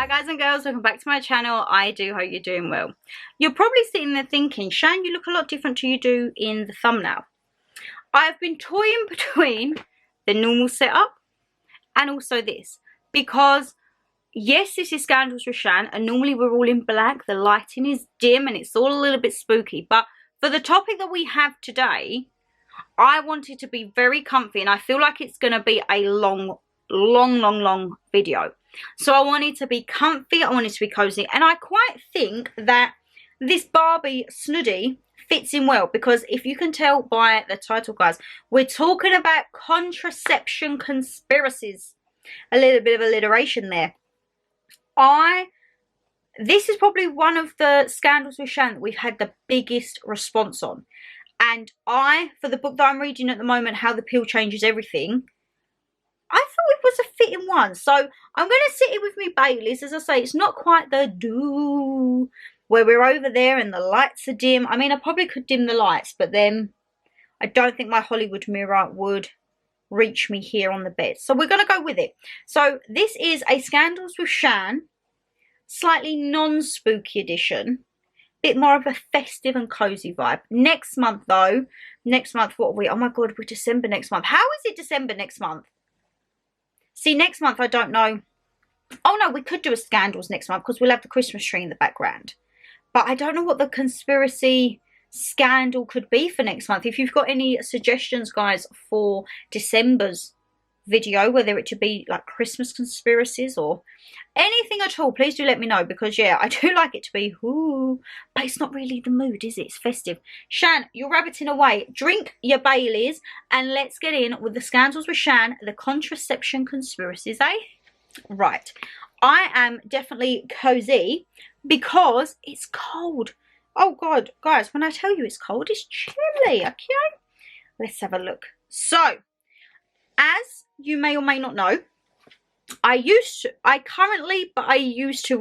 Hi guys and girls, welcome back to my channel. I do hope you're doing well. You're probably sitting there thinking, Shan, you look a lot different to you do in the thumbnail. I've been toying between the normal setup and also this, because yes, this is Scandals with Shan, and normally we're all in black, the lighting is dim and it's all a little bit spooky, but for the topic that we have today, I want it to be very comfy, and I feel like it's going to be a long video. So I want it to be comfy, I want it to be cozy, and I quite think that this Barbie snuddy fits in well, because if you can tell by the title, guys, we're talking about contraception conspiracies. A little bit of alliteration there. This is probably one of the Scandals with Shan that we've had the biggest response on. And for the book that I'm reading at the moment, How the Pill Changes Everything, I thought it was a fitting one. So I'm going to sit it with me Baileys. As I say, it's not quite the do where we're over there and the lights are dim. I mean, I probably could dim the lights, but then I don't think my Hollywood mirror would reach me here on the bed. So we're going to go with it. So this is a Scandals with Shan, slightly non-spooky edition. Bit more of a festive and cozy vibe. Next month though, what are we? Oh my god, we're December next month. How is it December next month? See, next month I don't know. Oh no, we could do a Scandals next month because we'll have the Christmas tree in the background. But I don't know what the conspiracy scandal could be for next month. If you've got any suggestions, guys, for December's video, whether it should be like Christmas conspiracies or anything at all, please do let me know, because yeah, I do like it to be ooh, but it's not really the mood, is it? It's festive. Shan, you're rabbiting away. Drink your Baileys and let's get in with the Scandals with Shan, the contraception conspiracies, eh? Right, I am definitely cozy because it's cold. Oh god, guys, when I tell you it's cold, it's chilly. Okay, let's have a look. So as you may or may not know, we're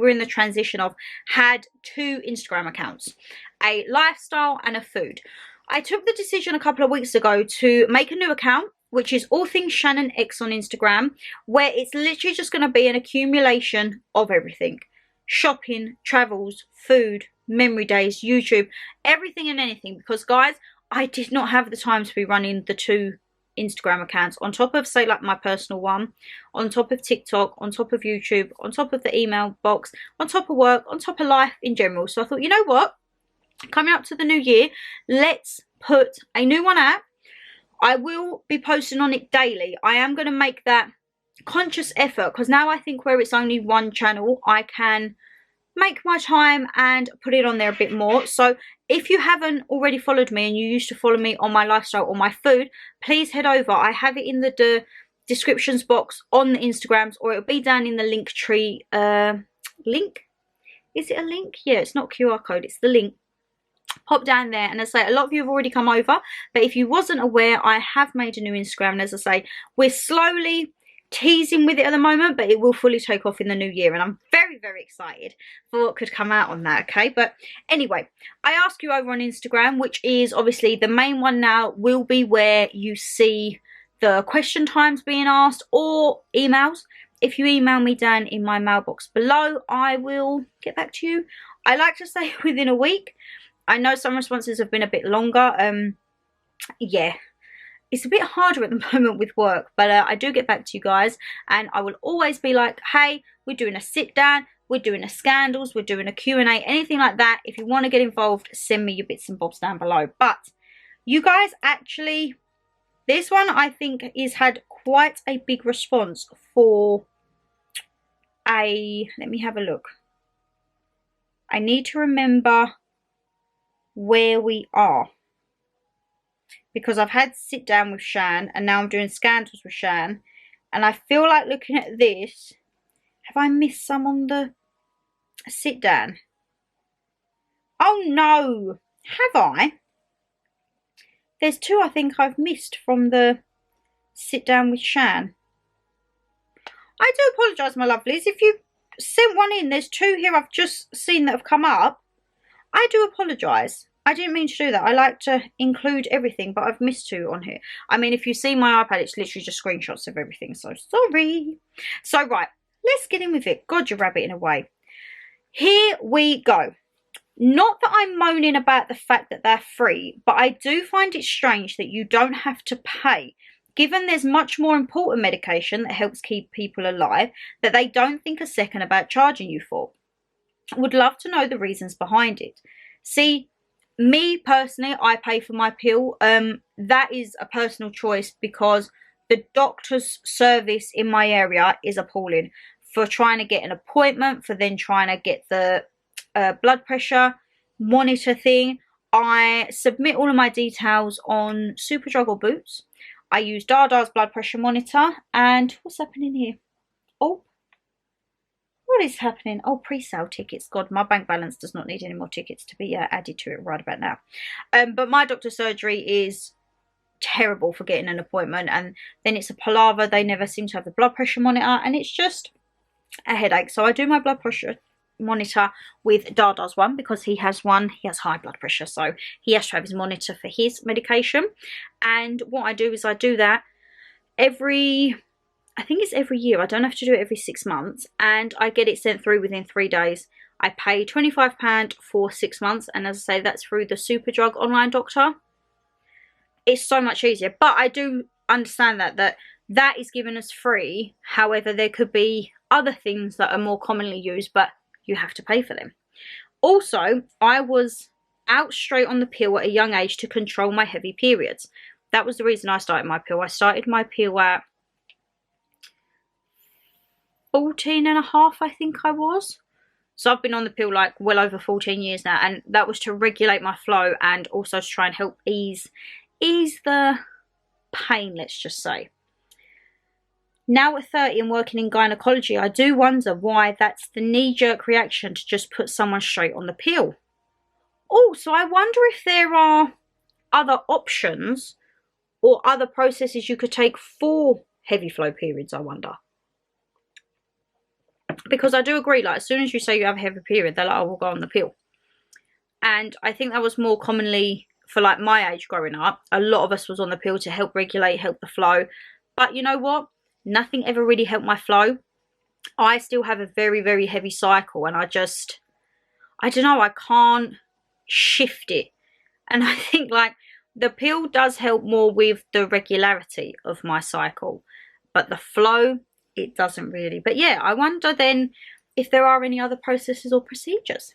in the transition of, had two Instagram accounts, a lifestyle and a food. I took the decision a couple of weeks ago to make a new account, which is AllThingsShannonLeighxx on Instagram, where it's literally just going to be an accumulation of everything. Shopping, travels, food, memory days, YouTube, everything and anything. Because guys, I did not have the time to be running the two Instagram accounts on top of, say, like my personal one, on top of TikTok, on top of YouTube, on top of the email box, on top of work, on top of life in general. So I thought, you know what, coming up to the new year, let's put a new one out. I will be posting on it daily. I am going to make that conscious effort, because now I think where it's only one channel, I can make my time and put it on there a bit more. So if you haven't already followed me and you used to follow me on my lifestyle or my food, please head over. I have it in the descriptions box on the Instagrams, or it'll be down in the link tree. Link? Is it a link? Yeah, it's not QR code, it's the link. Pop down there, and as I say, a lot of you have already come over, but if you wasn't aware, I have made a new Instagram, and as I say, we're slowly teasing with it at the moment, but it will fully take off in the new year, and I'm very excited for what could come out on that. Okay, but anyway, I ask you over on Instagram, which is obviously the main one now, will be where you see the question times being asked, or emails. If you email me down in my mailbox below, I will get back to you. I like to say within a week. I know some responses have been a bit longer. Yeah, it's a bit harder at the moment with work, but I do get back to you guys, and I will always be like, hey, we're doing a sit down, we're doing a Scandals, we're doing a Q&A, anything like that. If you want to get involved, send me your bits and bobs down below. But you guys, actually, this one I think has had quite a big response for let me have a look. I need to remember where we are, because I've had sit down with Shan and now I'm doing Scandals with Shan, and I feel like looking at this, have I missed some on the sit down? Oh no, have I? There's two I think I've missed from the sit down with Shan. I do apologise, my lovelies, if you sent one in. There's two here I've just seen that have come up. I do apologise. I didn't mean to do that. I like to include everything, but I've missed two on here. I mean, if you see my iPad, it's literally just screenshots of everything, so sorry. So, right, let's get in with it. God, you're rabbiting away. Here we go. Not that I'm moaning about the fact that they're free, but I do find it strange that you don't have to pay, given there's much more important medication that helps keep people alive that they don't think a second about charging you for. Would love to know the reasons behind it. See, me personally, I pay for my pill. That is a personal choice because the doctor's service in my area is appalling. For trying to get an appointment, for then trying to get the blood pressure monitor thing. I submit all of my details on Superdrug or Boots. I use Dada's blood pressure monitor. And what's happening here? Oh, what is happening? Oh, pre-sale tickets. God, my bank balance does not need any more tickets to be added to it right about now. But my doctor's surgery is terrible for getting an appointment, and then it's a palaver. They never seem to have the blood pressure monitor, and it's just a headache. So I do my blood pressure monitor with Dada's one because he has one. He has high blood pressure, so he has to have his monitor for his medication. And what I do is I do that I think it's every year. I don't have to do it every 6 months, and I get it sent through within 3 days. I pay £25 for 6 months, and as I say, that's through the Superdrug online doctor. It's so much easier, but I do understand that is given as free. However, there could be other things that are more commonly used, but you have to pay for them. Also, I was out straight on the pill at a young age to control my heavy periods. That was the reason I started my pill. I started my pill at 14 and a half, I think I was. So I've been on the pill like well over 14 years now, and that was to regulate my flow and also to try and help ease the pain, let's just say. Now at 30 and working in gynecology, I do wonder why that's the knee-jerk reaction to just put someone straight on the pill. Also, I wonder if there are other options or other processes you could take for heavy flow periods, I wonder. Because I do agree, like, as soon as you say you have a heavy period, they're like, oh, we'll go on the pill. And I think that was more commonly for like my age growing up. A lot of us was on the pill to help regulate, help the flow. But you know what? Nothing ever really helped my flow. I still have a very, very heavy cycle, and I don't know, I can't shift it. And I think like the pill does help more with the regularity of my cycle, but the flow, it doesn't really. But yeah, I wonder then if there are any other processes or procedures.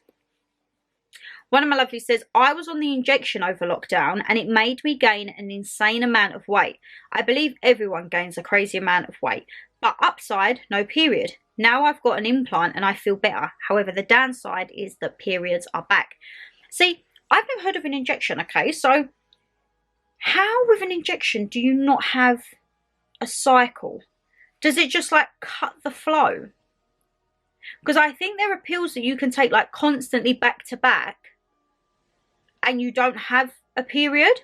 One of my lovelies says, I was on the injection over lockdown and it made me gain an insane amount of weight. I believe everyone gains a crazy amount of weight, but upside, no period. Now I've got an implant and I feel better. However, the downside is that periods are back. See, I've never heard of an injection, okay? So how with an injection do you not have a cycle? Does it just like cut the flow? Because I think there are pills that you can take like constantly back to back and you don't have a period.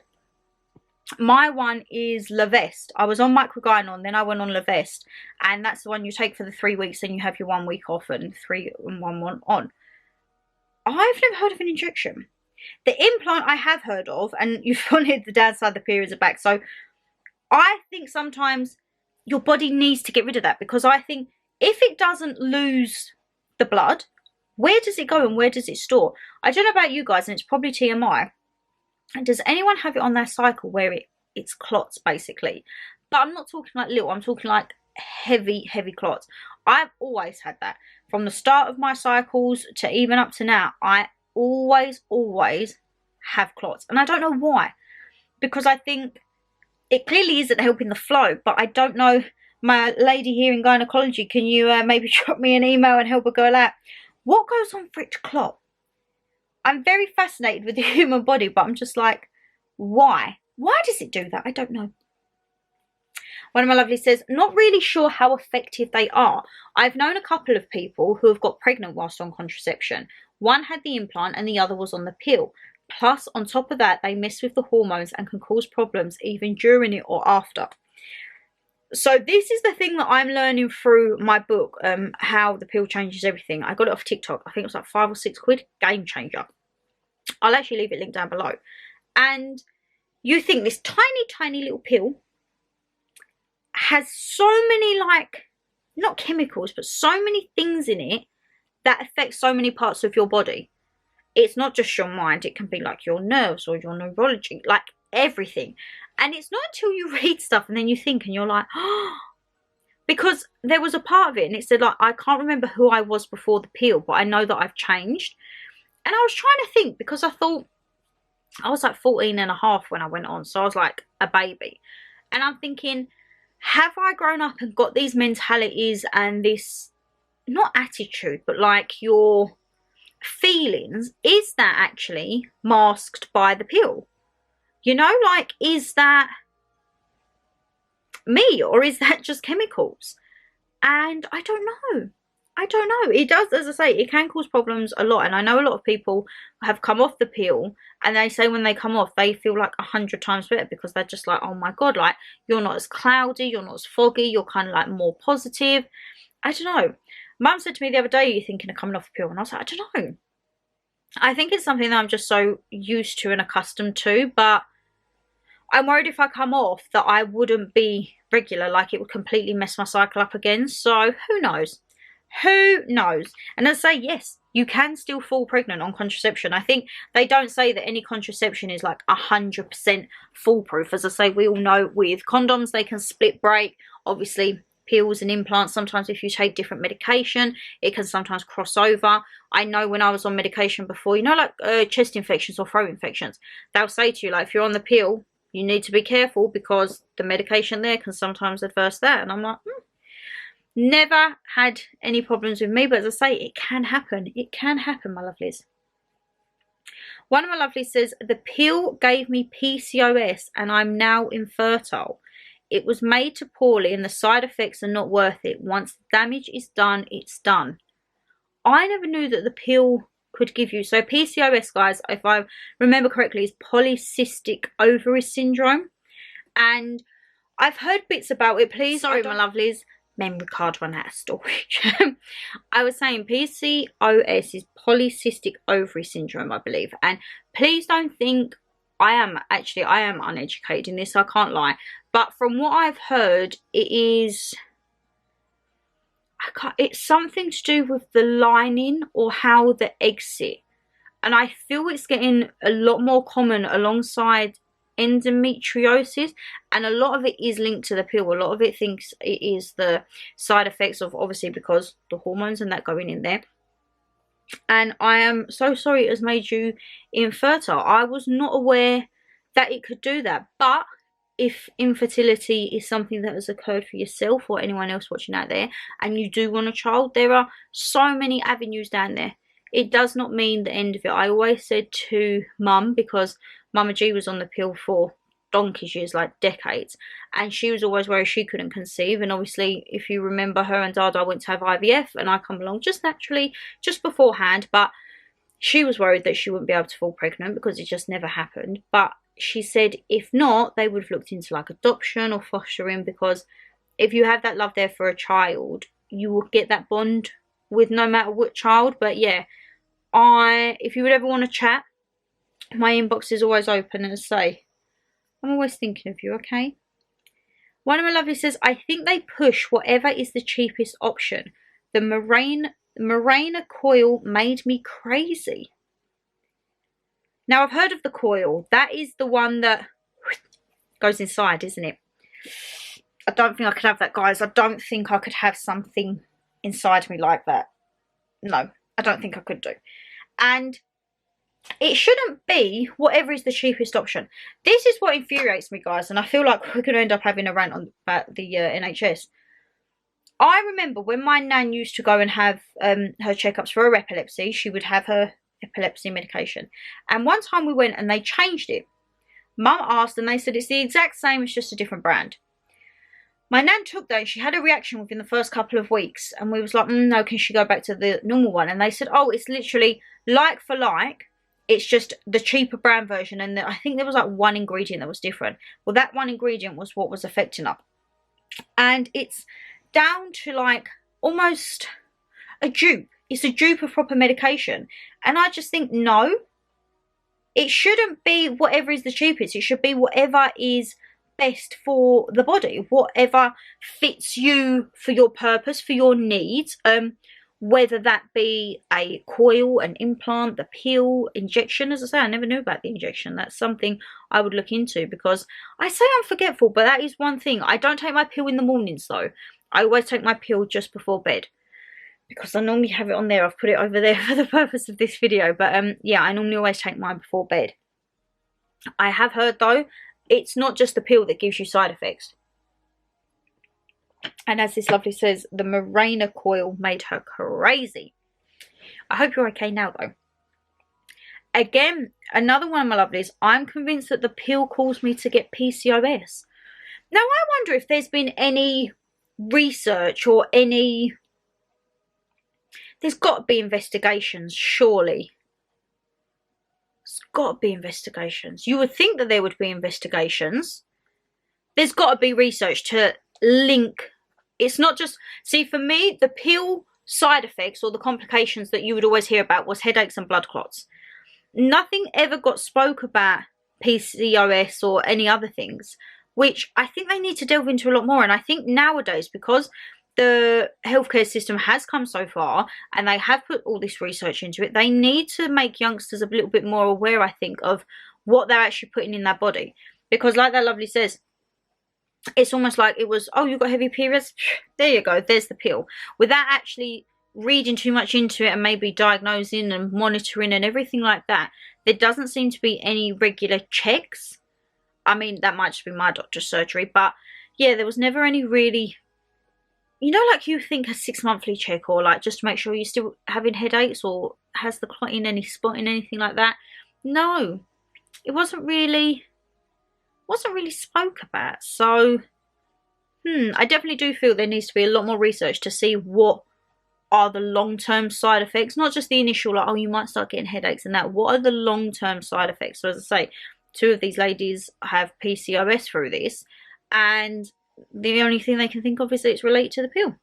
My one is Levest. I was on Microgynon, then I went on Levest, and that's the one you take for the 3 weeks, and you have your 1 week off and 3 and 1 on. I've never heard of an injection. The implant I have heard of, and you've wanted the downside, the periods are back. So I think sometimes your body needs to get rid of that, because I think if it doesn't lose the blood, where does it go and where does it store? I don't know about you guys, and it's probably TMI. Does anyone have it on their cycle where it's clots basically? But I'm not talking like little, I'm talking like heavy clots. I've always had that. From the start of my cycles to even up to now, I always have clots. And I don't know why. Because I think it clearly isn't helping the flow, but I don't know. My lady here in gynecology, can you maybe drop me an email and help a girl out? What goes on for it to clot? I'm very fascinated with the human body, but I'm just like, why? Why does it do that? I don't know. One of my lovelies says, not really sure how effective they are. I've known a couple of people who have got pregnant whilst on contraception. One had the implant and the other was on the pill. Plus, on top of that, they mess with the hormones and can cause problems even during it or after. So this is the thing that I'm learning through my book, how the pill changes everything. I got it off TikTok. I think it was like 5 or 6 quid. Game changer. I'll actually leave it linked down below. And you think this tiny little pill has so many like not chemicals, but so many things in it that affect so many parts of your body. It's not just your mind, it can be like your nerves or your neurology, like everything. And it's not until you read stuff and then you think and you're like, oh, because there was a part of it and it said, like, I can't remember who I was before the pill, but I know that I've changed. And I was trying to think, because I thought I was like 14 and a half when I went on, so I was like a baby. And I'm thinking, have I grown up and got these mentalities and this, not attitude, but like your feelings, is that actually masked by the pill? You know, like, is that me or is that just chemicals? And I don't know. I don't know. It does, as I say, it can cause problems a lot. And I know a lot of people have come off the pill and they say when they come off, they feel like 100 times better, because they're just like, oh my God, like, you're not as cloudy, you're not as foggy, you're kind of like more positive. I don't know. Mum said to me the other day, are you thinking of coming off the pill? And I was like, I don't know. I think it's something that I'm just so used to and accustomed to, but I'm worried if I come off that I wouldn't be regular, like it would completely mess my cycle up again. So who knows? Who knows? And as I say, yes, you can still fall pregnant on contraception. I think they don't say that any contraception is like 100% foolproof. As I say, we all know with condoms, they can split break. Obviously, pills and implants, sometimes if you take different medication, it can sometimes cross over. I know when I was on medication before, you know, like chest infections or throat infections, they'll say to you, like, if you're on the pill, you need to be careful because the medication there can sometimes adverse that. And I'm like, never had any problems with me, but as I say, it can happen. It can happen, my lovelies. One of my lovelies says, the pill gave me PCOS and I'm now infertile. It was made to poorly and the side effects are not worth it. Once the damage is done, it's done. I never knew that the pill could give you. So PCOS, guys, if I remember correctly, is polycystic ovary syndrome. And I've heard bits about it. Please, sorry, my lovelies, memory card run out of storage. I was saying PCOS is polycystic ovary syndrome, I believe. And please don't think I am uneducated in this, I can't lie. But from what I've heard, it is, it's something to do with the lining or how the eggs sit. And I feel it's getting a lot more common alongside endometriosis, and a lot of it is linked to the pill. A lot of it thinks it is the side effects of, obviously, because the hormones and that going in there. And I am so sorry it has made you infertile. I was not aware that it could do that. But if infertility is something that has occurred for yourself or anyone else watching out there, and you do want a child, there are so many avenues down there. It does not mean the end of it. I always said to Mum, because Mama G was on the pill for donkey's years, like decades, and she was always worried she couldn't conceive. And obviously, if you remember, her and Dada went to have IVF, and I come along just naturally, just beforehand, but she was worried that she wouldn't be able to fall pregnant because it just never happened. But she said if not, they would have looked into like adoption or fostering, because if you have that love there for a child, you will get that bond with no matter what child. But yeah, if you would ever want to chat, my inbox is always open, and say, I'm always thinking of you, okay? One of my lovely says, I think they push whatever is the cheapest option. The Mirena coil made me crazy. Now, I've heard of the coil. That is the one that goes inside, isn't it? I don't think I could have that, guys. I don't think I could have something inside me like that. No, I don't think I could do. And it shouldn't be whatever is the cheapest option. This is what infuriates me, guys, and I feel like we're going to end up having a rant on about the NHS. I remember when my nan used to go and have her checkups for her epilepsy, she would have her epilepsy medication. And one time we went and they changed it. Mum asked and they said it's the exact same, it's just a different brand. My nan took that and she had a reaction within the first couple of weeks. And we was like, no, can she go back to the normal one? And they said, oh, it's literally like for like. It's just the cheaper brand version. And I think there was like one ingredient that was different. Well, that one ingredient was what was affecting her. And it's down to like almost a dupe. It's a dupe of proper medication. And I just think, no. It shouldn't be whatever is the cheapest. It should be whatever is best for the body, whatever fits you for your purpose, for your needs, whether that be a coil, an implant, the pill, injection. As I say, I never knew about the injection. That's something I would look into, because I say I'm forgetful, but that is one thing. I don't take my pill in the mornings though. I always take my pill just before bed, because I normally have it on there. I've put it over there for the purpose of this video, but yeah, I normally always take mine before bed. I have heard though, it's not just the pill that gives you side effects. And as this lovely says, the Mirena coil made her crazy. I hope you're okay now though. Again, another one of my lovelies, I'm convinced that the pill caused me to get PCOS. Now I wonder if there's been any research or any... There's got to be investigations, surely. There's got to be investigations. You would think that there would be investigations. There's got to be research to link. It's not just... See, for me, the pill side effects or the complications that you would always hear about was headaches and blood clots. Nothing ever got spoke about PCOS or any other things, which I think they need to delve into a lot more. And I think nowadays, because the healthcare system has come so far and they have put all this research into it, they need to make youngsters a little bit more aware, I think, of what they're actually putting in their body. Because like that lovely says, it's almost like it was, oh, you've got heavy periods, there you go, there's the pill, without actually reading too much into it and maybe diagnosing and monitoring and everything like that. There doesn't seem to be any regular checks. I mean, that might just be my doctor's surgery, but yeah, there was never any really, you know, like you think a 6-monthly check, or like just to make sure you're still having headaches, or has the clot in any spot in anything like that. No, it wasn't really spoke about. So I definitely do feel there needs to be a lot more research to see what are the long-term side effects, not just the initial, like, oh, you might start getting headaches and that. What are the long-term side effects? So as I say, 2 of these ladies have PCOS through this, and the only thing they can think of is that it's related to the pill.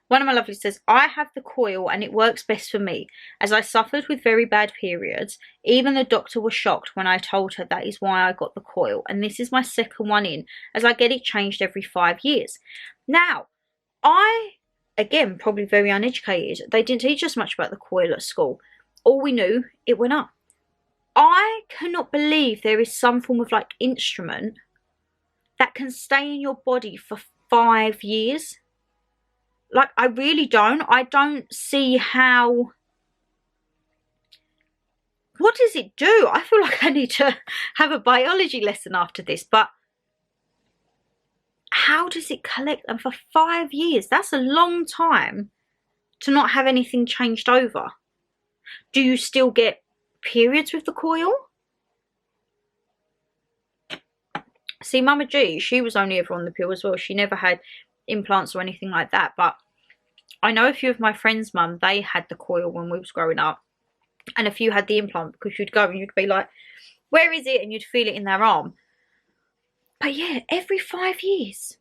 One of my lovelies says, I have the coil and it works best for me, as I suffered with very bad periods. Even the doctor was shocked when I told her that is why I got the coil, and this is my 2nd one in, as I get it changed every 5 years. Now, again, probably very uneducated, they didn't teach us much about the coil at school. All we knew, it went up. I cannot believe there is some form of like instrument that can stay in your body for 5 years. Like, I really don't. I don't see how... What does it do? I feel like I need to have a biology lesson after this, but how does it collect? And for 5 years, that's a long time to not have anything changed over. Do you still get periods with the coil? See, Mama G, she was only ever on the pill as well. She never had implants or anything like that, but I know a few of my friends' mum, they had the coil when we was growing up, and a few had the implant, because you'd go and you'd be like, where is it? And you'd feel it in their arm. But yeah, every 5 years.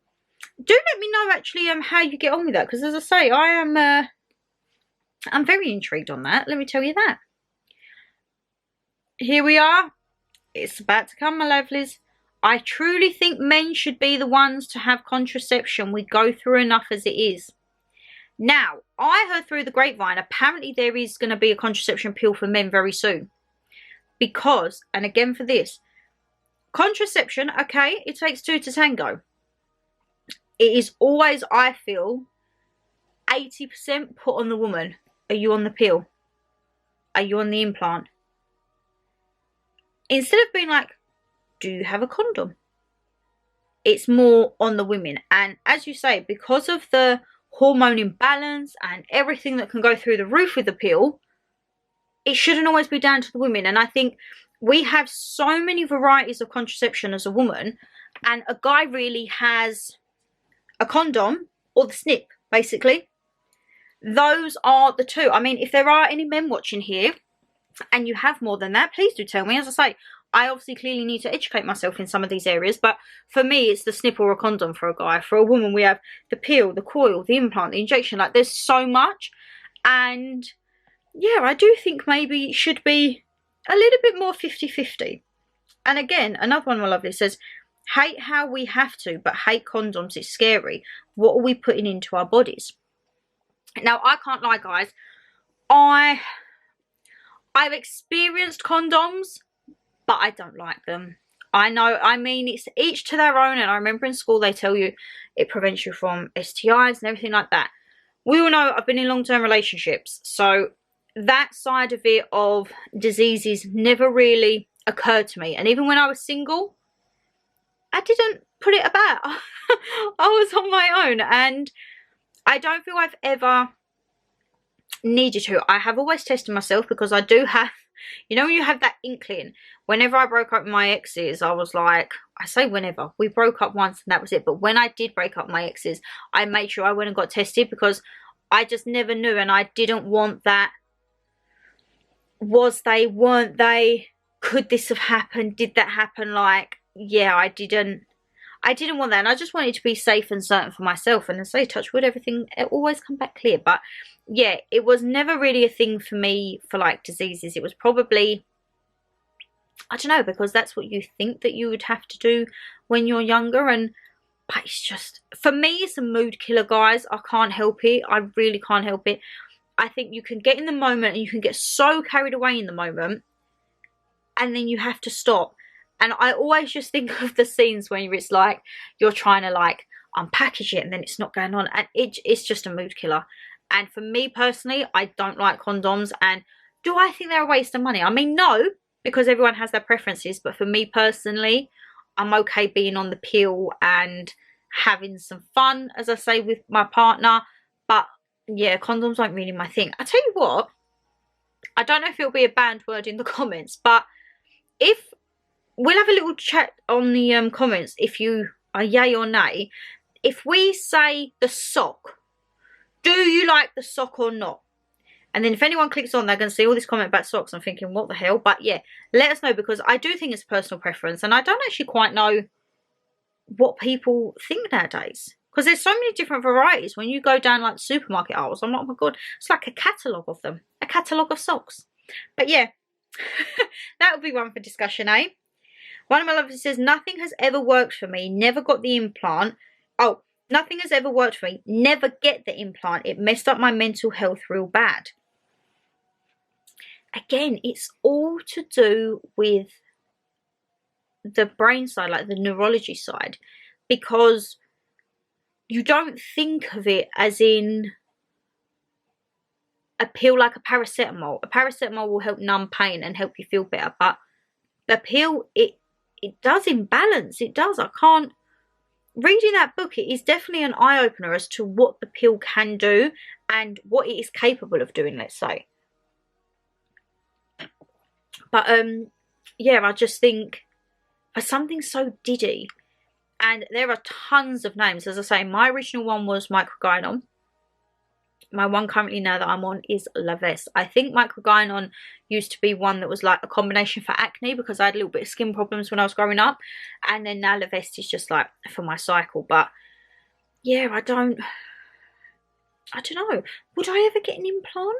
Do let me know actually how you get on with that, because as I say, I'm very intrigued on that, let me tell you that. Here we are, it's about to come, my lovelies. I truly think men should be the ones to have contraception. We go through enough as it is. Now, I heard through the grapevine, apparently there is going to be a contraception pill for men very soon. Because, and again for this, contraception, okay, it takes 2 to tango. It is always, I feel, 80% put on the woman. Are you on the pill? Are you on the implant? Instead of being like, do you have a condom? It's more on the women. And as you say, because of the hormone imbalance and everything that can go through the roof with the pill, it shouldn't always be down to the women. And I think we have so many varieties of contraception as a woman, and a guy really has a condom or the snip, basically. Those are the 2. I mean, if there are any men watching here and you have more than that, please do tell me. As I say, I obviously clearly need to educate myself in some of these areas, but for me, it's the snip or a condom for a guy. For a woman, we have the pill, the coil, the implant, the injection. Like, there's so much. And yeah, I do think maybe it should be a little bit more 50-50. And again, another one, my lovely, says, Hate how we have to, but hate condoms. It's scary. What are we putting into our bodies? Now, I can't lie, guys. I've experienced condoms, but I don't like them. I know, I mean, it's each to their own, and I remember in school they tell you it prevents you from STIs and everything like that. We all know I've been in long-term relationships, so that side of it of diseases never really occurred to me. And even when I was single, I didn't put it about. I was on my own, and I don't feel I've ever needed to. I have always tested myself because I do have, you know, when you have that inkling. Whenever I broke up with my exes, I was like, I say whenever, we broke up once and that was it. But when I did break up with my exes, I made sure I went and got tested, because I just never knew, and I didn't want that. Was they, weren't they, could this have happened, did that happen? Like, yeah, I didn't want that, and I just wanted to be safe and certain for myself. And I say, touch wood, everything, it always come back clear. But yeah, it was never really a thing for me for like diseases. It was probably, I don't know, because that's what you think that you would have to do when you're younger. And but it's just, for me, it's a mood killer, guys. I can't help it. I really can't help it. I think you can get in the moment, and you can get so carried away in the moment, and then you have to stop. And I always just think of the scenes when it's like you're trying to like unpackage it and then it's not going on, and it's just a mood killer. And for me personally, I don't like condoms. And do I think they're a waste of money? I mean, no, because everyone has their preferences. But for me personally, I'm okay being on the pill and having some fun, as I say, with my partner. But yeah, condoms aren't really my thing. I tell you what, I don't know if it'll be a banned word in the comments, but if we'll have a little chat on the comments if you are yay or nay. If we say the sock, do you like the sock or not? And then if anyone clicks on, they're going to see all this comment about socks. I'm thinking, what the hell? But yeah, let us know, because I do think it's personal preference, and I don't actually quite know what people think nowadays, because there's so many different varieties. When you go down like supermarket aisles, I'm like, oh my god, it's like a catalogue of them, a catalogue of socks. But yeah, that would be one for discussion, eh? One of my lovers says, nothing has ever worked for me, never got the implant. Oh, nothing has ever worked for me, never get the implant. It messed up my mental health real bad. Again, it's all to do with the brain side, like the neurology side, because you don't think of it as in a pill like a paracetamol. A paracetamol will help numb pain and help you feel better, but the pill, it does imbalance. It does. I can't. Reading that book, it is definitely an eye-opener as to what the pill can do and what it is capable of doing, let's say. But yeah, I just think for something so diddy, and there are tons of names. As I say, my original one was microgynon. My one currently now that I'm on is LaVest. I think microgynon used to be one that was like a combination for acne, because I had a little bit of skin problems when I was growing up. And then now LaVest is just like for my cycle. But yeah, I don't know. Would I ever get an implant?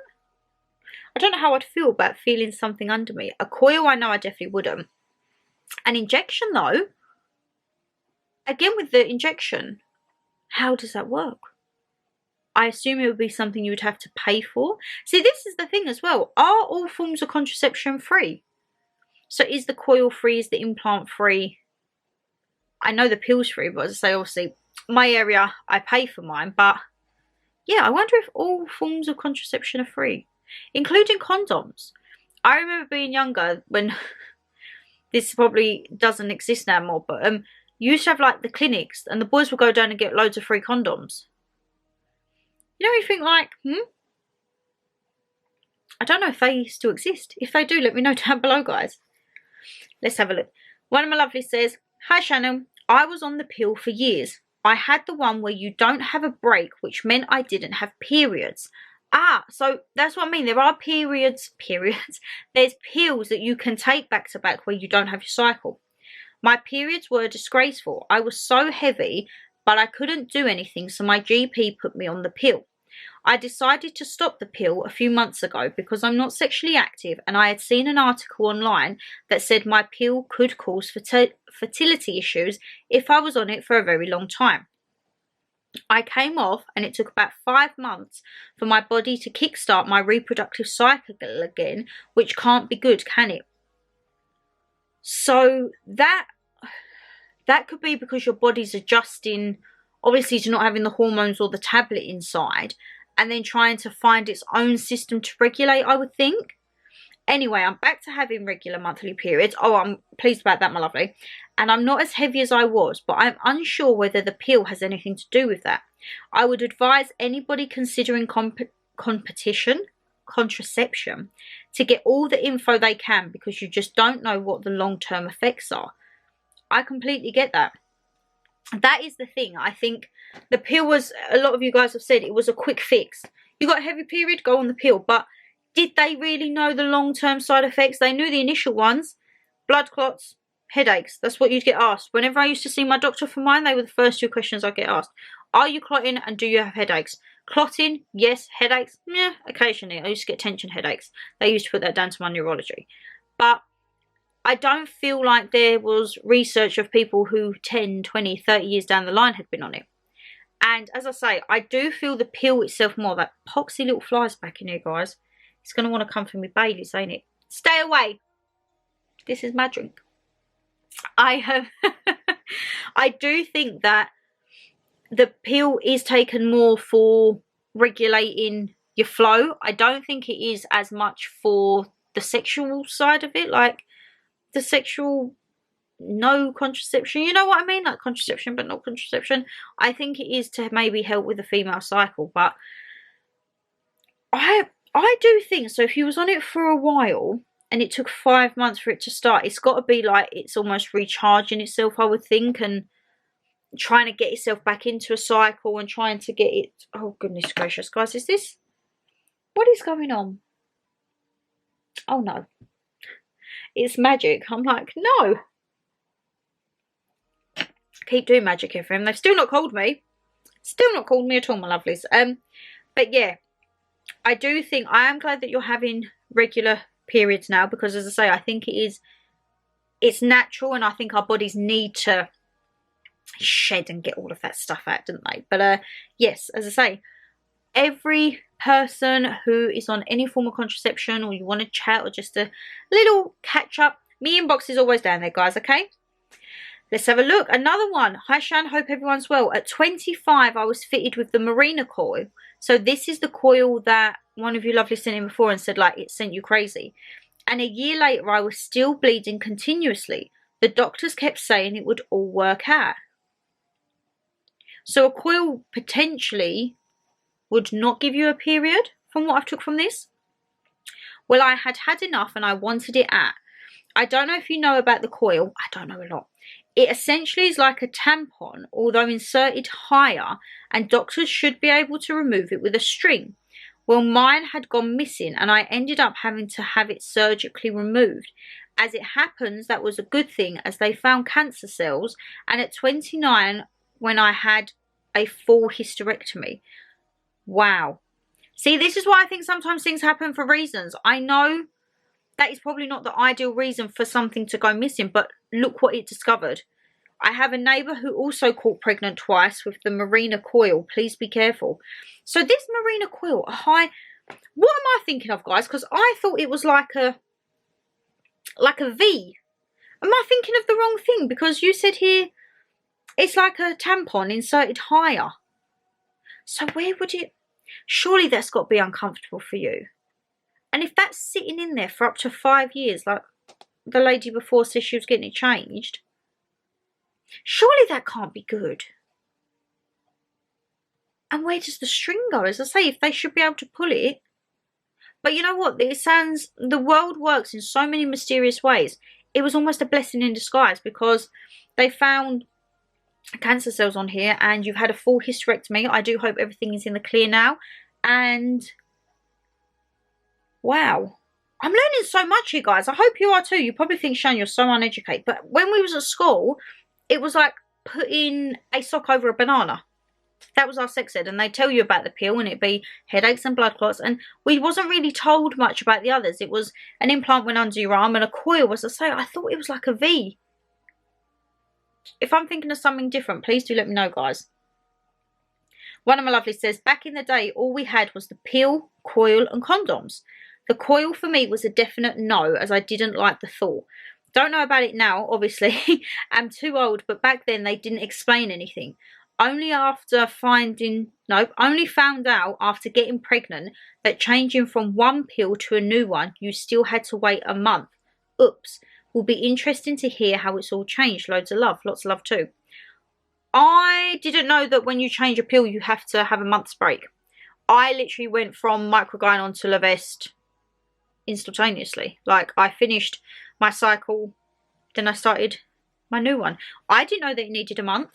I don't know how I'd feel about feeling something under me. A coil, I know I definitely wouldn't. An injection though, again with the injection, how does that work? I assume it would be something you would have to pay for. See, this is the thing as well. Are all forms of contraception free? So is the coil free? Is the implant free? I know the pill's free, but as I say, obviously, my area, I pay for mine. But yeah, I wonder if all forms of contraception are free, including condoms. I remember being younger when, this probably doesn't exist now more, but you used to have like the clinics, and the boys would go down and get loads of free condoms. You know, you think like, I don't know if they still exist. If they do, let me know down below, guys. Let's have a look. One of my lovelies says, hi Shannon, I was on the pill for years. I had the one where you don't have a break, which meant I didn't have periods. Ah, so that's what I mean. There are periods. There's pills that you can take back to back where you don't have your cycle. My periods were disgraceful. I was so heavy, but I couldn't do anything, so my GP put me on the pill. I decided to stop the pill a few months ago because I'm not sexually active, and I had seen an article online that said my pill could cause fertility issues if I was on it for a very long time. I came off, and it took about 5 months for my body to kickstart my reproductive cycle again, which can't be good, can it? So that could be because your body's adjusting, obviously, to not having the hormones or the tablet inside, and then trying to find its own system to regulate, I would think. Anyway, I'm back to having regular monthly periods. Oh, I'm pleased about that, my lovely. And I'm not as heavy as I was, but I'm unsure whether the pill has anything to do with that. I would advise anybody considering contraception to get all the info they can, because you just don't know what the long-term effects are. I completely get that. That is the thing. I think the pill was, a lot of you guys have said, it was a quick fix. You got a heavy period, go on the pill. But did they really know the long-term side effects? They knew the initial ones. Blood clots, headaches. That's what you'd get asked. Whenever I used to see my doctor for mine, they were the first 2 questions I get asked. Are you clotting, and do you have headaches? Clotting, yes. Headaches, yeah, occasionally. I used to get tension headaches. They used to put that down to my neurology. But I don't feel like there was research of people who 10, 20, 30 years down the line had been on it. And as I say, I do feel the pill itself more. That poxy little fly's back in here, guys. It's going to want to come for me Baileys, ain't it? Stay away. This is my drink. I do think that the pill is taken more for regulating your flow. I don't think it is as much for the sexual side of it, like the sexual no contraception. You know what I mean? Like contraception, but not contraception. I think it is to maybe help with the female cycle. But I do think, so if you was on it for a while and it took 5 months for it to start, it's got to be like it's almost recharging itself, I would think, and trying to get itself back into a cycle and trying to get it. Oh, goodness gracious, guys. Is this... what is going on? Oh, no. It's magic. I'm like, no. Keep doing magic, FM. They've still not called me. Still not called me at all, my lovelies. But yeah, I do think, I am glad that you're having regular periods now, because as I say, I think it's natural, and I think our bodies need to shed and get all of that stuff out, don't they? But yes, as I say, every person who is on any form of contraception, or you want to chat, or just a little catch up, my inbox is always down there, guys. Okay, let's have a look. Another one. Hi Shan, hope everyone's well. At 25, I was fitted with the Marina coil. So this is the coil that one of you lovely sent in before and said like it sent you crazy. And a year later, I was still bleeding continuously. The doctors kept saying it would all work out. So a coil potentially would not give you a period, from what I've took from this. Well, I had had enough and I wanted it out. I don't know if you know about the coil. I don't know a lot. It essentially is like a tampon, although inserted higher, and doctors should be able to remove it with a string. Well, mine had gone missing, and I ended up having to have it surgically removed. As it happens, that was a good thing, as they found cancer cells, and at 29, when I had a full hysterectomy. Wow. See, this is why I think sometimes things happen for reasons. I know that is probably not the ideal reason for something to go missing, but look what it discovered. I have a neighbour who also caught pregnant twice with the Marina coil. Please be careful. So this Marina coil, what am I thinking of, guys? Because I thought it was like a V. Am I thinking of the wrong thing? Because you said here it's like a tampon inserted higher. So where would it... surely that's got to be uncomfortable for you. And if that's sitting in there for up to 5 years, like the lady before said she was getting it changed, surely that can't be good. And where does the string go? As I say, if they should be able to pull it. But you know what? It sounds... the world works in so many mysterious ways. It was almost a blessing in disguise, because they found cancer cells on here and you've had a full hysterectomy. I do hope everything is in the clear now. And wow, I'm learning so much here, guys. I hope you are too. You probably think, Shan, you're so uneducated. But when we was at school, it was like putting a sock over a banana. That was our sex ed, and they tell you about the pill, and it'd be headaches and blood clots, and we wasn't really told much about the others. It was an implant went under your arm and a coil, as I say. I thought it was like a V. If I'm thinking of something different, please do let me know, guys. One of my lovelies says, back in the day, all we had was the pill, coil and condoms. The coil for me was a definite no, as I didn't like the thought. Don't know about it now, obviously. I'm too old, but back then they didn't explain anything. Only found out after getting pregnant that changing from one pill to a new one, you still had to wait a month. Oops. Will be interesting to hear how it's all changed. Loads of love. Lots of love too. I didn't know that when you change a pill, you have to have a month's break. I literally went from Microgynon to Levest instantaneously. Like, I finished my cycle, then I started my new one. I didn't know that it needed a month.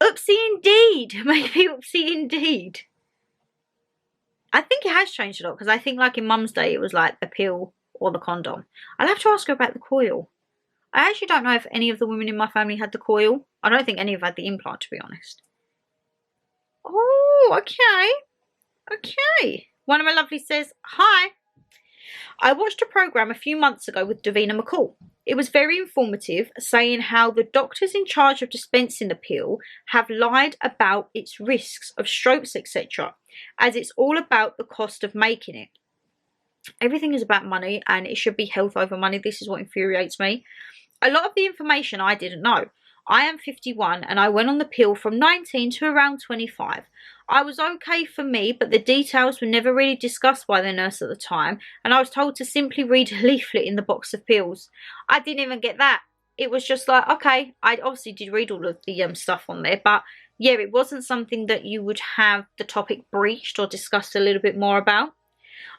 Oopsie indeed. Maybe oopsie indeed. I think it has changed a lot, because I think like in Mum's day it was like the pill or the condom. I'll have to ask her about the coil. I actually don't know if any of the women in my family had the coil. I don't think any of them had the implant, to be honest. Oh, okay. Okay. One of my lovelies says, hi. I watched a programme a few months ago with Davina McCall. It was very informative, saying how the doctors in charge of dispensing the pill have lied about its risks of strokes, etc., as it's all about the cost of making it. Everything is about money, and it should be health over money. This is what infuriates me. A lot of the information I didn't know. I am 51 and I went on the pill from 19 to around 25. I was okay for me, but the details were never really discussed by the nurse at the time, and I was told to simply read a leaflet in the box of pills. I didn't even get that. It was just like, okay, I obviously did read all of the stuff on there, but yeah, it wasn't something that you would have the topic breached or discussed a little bit more about.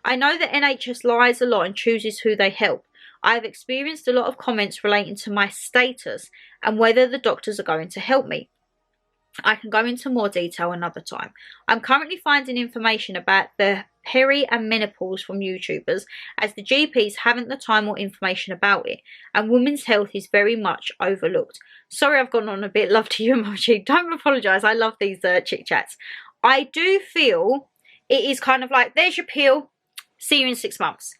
I know that NHS lies a lot and chooses who they help. I have experienced a lot of comments relating to my status and whether the doctors are going to help me. I can go into more detail another time. I'm currently finding information about the peri and menopause from YouTubers, as the GPs haven't the time or information about it, and women's health is very much overlooked. Sorry I've gone on a bit. Love to you, emoji. Don't apologise. I love these chit chats. I do feel it is kind of like, there's your pill. See you in 6 months.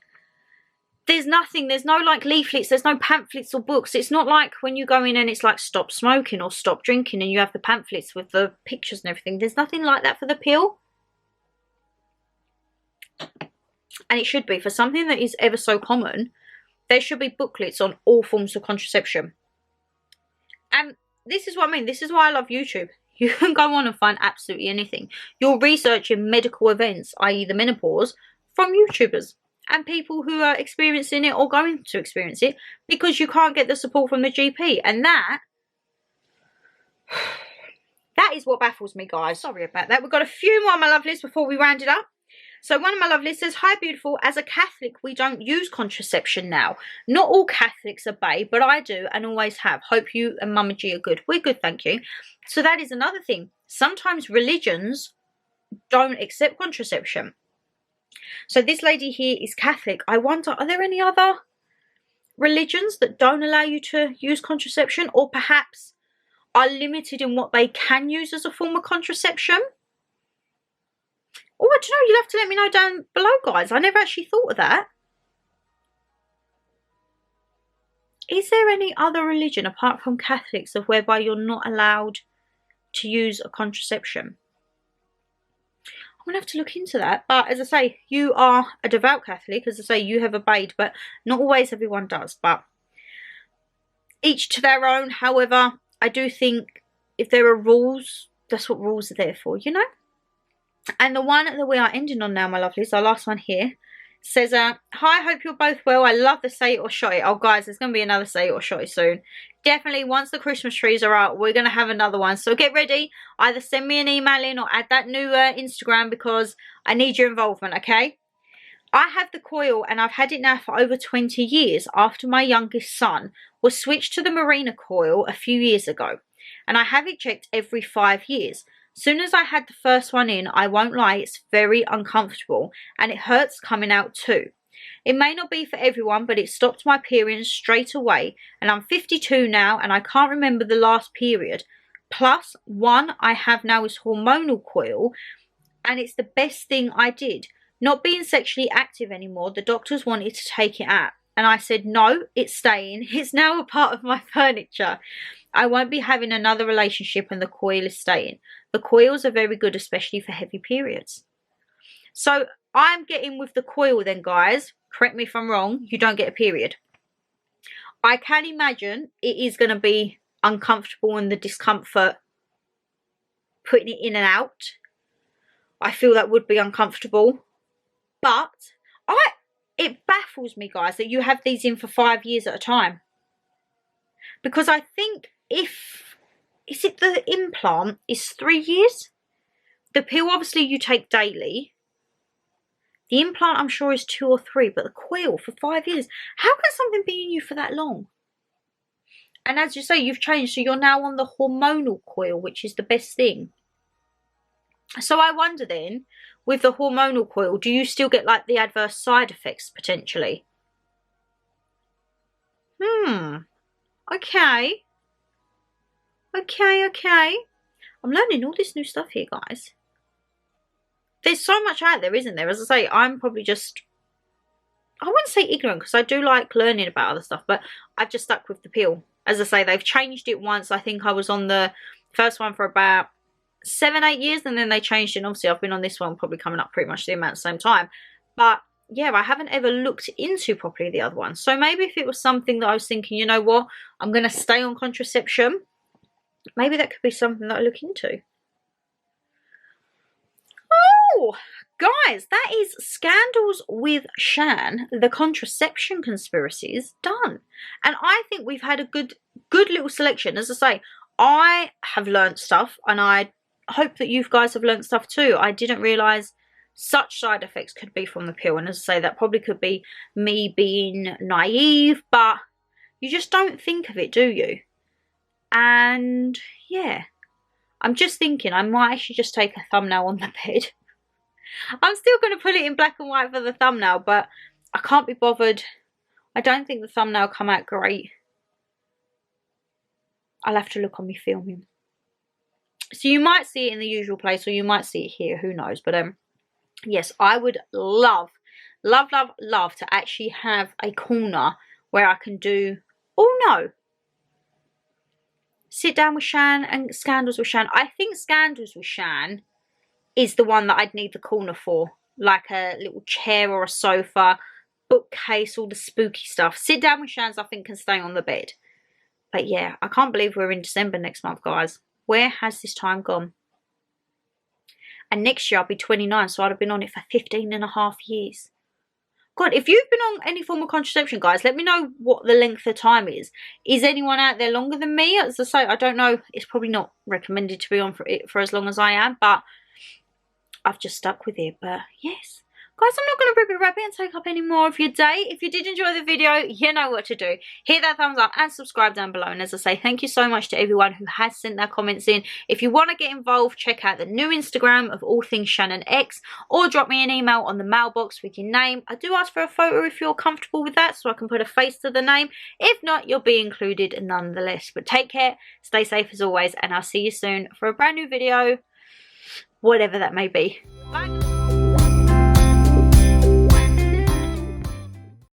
There's nothing, there's no like leaflets, there's no pamphlets or books. It's not like when you go in and it's like stop smoking or stop drinking and you have the pamphlets with the pictures and everything. There's nothing like that for the pill. And it should be. For something that is ever so common, there should be booklets on all forms of contraception. And this is what I mean. This is why I love YouTube. You can go on and find absolutely anything. You're researching medical events, i.e. the menopause, from YouTubers and people who are experiencing it or going to experience it, because you can't get the support from the GP. And that is what baffles me, guys. Sorry about that. We've got a few more, my lovelies, before we round it up. So one of my lovelies says, hi, beautiful. As a Catholic, we don't use contraception now. Not all Catholics obey, but I do and always have. Hope you and Mama G are good. We're good, thank you. So that is another thing. Sometimes religions don't accept contraception. So this lady here is Catholic. I wonder, are there any other religions that don't allow you to use contraception, or perhaps are limited in what they can use as a form of contraception? Oh, I don't know. You'll have to let me know down below, guys. I never actually thought of that. Is there any other religion apart from Catholics of whereby you're not allowed to use a contraception? I'm going to have to look into that. But as I say, you are a devout Catholic. As I say, you have obeyed, but not always everyone does. But each to their own. However, I do think if there are rules, that's what rules are there for, you know? And the one that we are ending on now, my lovelies, our last one here, says, hi, hope you're both well. I love the Say It or Shot It. Oh, guys, there's going to be another Say It or Shot It soon. Definitely, once the Christmas trees are out, we're going to have another one. So get ready. Either send me an email in or add that new Instagram, because I need your involvement, okay? I have the coil and I've had it now for over 20 years after my youngest son was switched to the Marina coil a few years ago. And I have it checked every 5 years. Soon as I had the first one in, I won't lie, it's very uncomfortable and it hurts coming out too. It may not be for everyone, but it stopped my periods straight away, and I'm 52 now and I can't remember the last period. Plus, one I have now is hormonal coil, and it's the best thing I did. Not being sexually active anymore, the doctors wanted to take it out. And I said, no, it's staying. It's now a part of my furniture. I won't be having another relationship and the coil is staying. The coils are very good, especially for heavy periods. So I'm getting with the coil then, guys. Correct me if I'm wrong. You don't get a period. I can imagine it is going to be uncomfortable and the discomfort putting it in and out. I feel that would be uncomfortable. But it baffles me, guys, that you have these in for 5 years at a time. Because I think is it the implant is 3 years? The pill, obviously, you take daily. The implant, I'm sure, is 2 or 3, but the coil for 5 years. How can something be in you for that long? And as you say, you've changed, so you're now on the hormonal coil, which is the best thing. So I wonder then, with the hormonal coil, do you still get like the adverse side effects potentially? Okay. Okay. I'm learning all this new stuff here, guys. There's so much out there, isn't there? As I say, I'm probably just, I wouldn't say ignorant, because I do like learning about other stuff, but I've just stuck with the pill. As I say, they've changed it once. I think I was on the first one for about 7-8 years, and then they changed it. And obviously, I've been on this one probably coming up pretty much the amount at the same time. But yeah, I haven't ever looked into properly the other one. So maybe if it was something that I was thinking, you know what, I'm going to stay on contraception, maybe that could be something that I look into. Oh, guys, that is Scandals with Shan, the contraception conspiracies, done. And I think we've had a good little selection. As I say, I have learnt stuff, and I hope that you guys have learnt stuff too. I didn't realise such side effects could be from the pill. And as I say, that probably could be me being naive, but you just don't think of it, do you? And yeah, I'm just thinking I might actually just take a thumbnail on the bed. I'm still going to put it in black and white for the thumbnail, but I can't be bothered. I don't think the thumbnail come out great. I'll have to look on me filming. So you might see it in the usual place, or you might see it here, who knows. But yes, I would love to actually have a corner where I can do, oh no, Sit Down with Shan and Scandals with Shan. I think Scandals with Shan is the one that I'd need the corner for. Like a little chair or a sofa, bookcase, all the spooky stuff. Sit Down with Shan's, I think, can stay on the bed. But yeah, I can't believe we're in December next month, guys. Where has this time gone? And next year I'll be 29, so I'd have been on it for 15.5 years. God, if you've been on any form of contraception, guys, let me know what the length of time is. Is anyone out there longer than me? As I say, I don't know. It's probably not recommended to be on for as long as I am, but I've just stuck with it. But yes, guys, I'm not going to rip it rabbit and take up any more of your day. If you did enjoy the video, you know what to do. Hit that thumbs up and subscribe down below. And as I say, thank you so much to everyone who has sent their comments in. If you want to get involved, check out the new Instagram of AllThingsShannonLeighxx, or drop me an email on the mailbox with your name. I do ask for a photo if you're comfortable with that, so I can put a face to the name. If not, you'll be included nonetheless. But take care, stay safe as always, and I'll see you soon for a brand new video, whatever that may be. Bye.